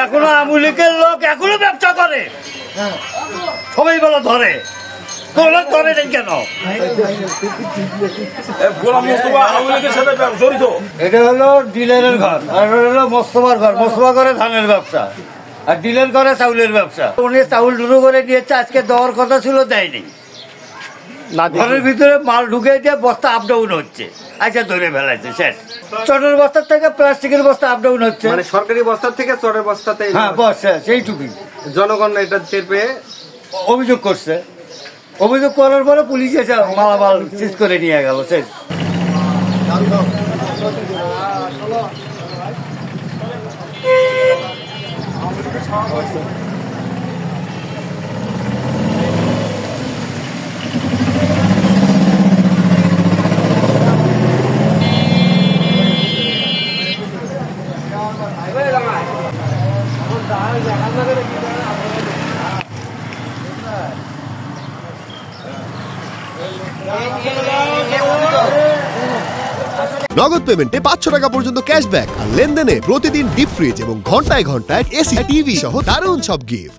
এখনো আওয়ামী লীগের লোক এখনো ব্যবসা করে, সবাই বলে ধরে, তোরা ধরে নেই কেন? এটা হলো ডিলারের ঘর, আর হলো মোস্তফার ঘর। মোস্তফা করে ধানের ব্যবসা, আর ডিলার করে চাউলের ব্যবসা। উনি চাউল শুরু করে দিয়েছে, আজকে দেওয়ার কথা ছিল, দেয়নি। ঘরের ভিতরে মাল ঢুকে দিয়ে বস্তা আপ ডাউন হচ্ছে, আচ্ছা ধরে ফেলাইছে, শেষ। চটের বস্তার থেকে প্লাস্টিকের বস্তা আপ ডাউন হচ্ছে, মানে সরকারি বস্তার থেকে চটের বস্তাতে। হ্যাঁ বস, সেইটুকুই। জনগণ এটা টের পেয়ে অভিযোগ করছে, অভিযোগ করার পরে পুলিশ এসে মালামাল সিজ করে নিয়ে গেল, শেষ। নগদ পেমেন্টে 500 টাকা পর্যন্ত ক্যাশব্যাক, আর লেনদেনে প্রতিদিন ডিপ ফ্রিজ এবং ঘন্টায় ঘন্টায় এসি টিভি সহ দারুণ সব গিফট।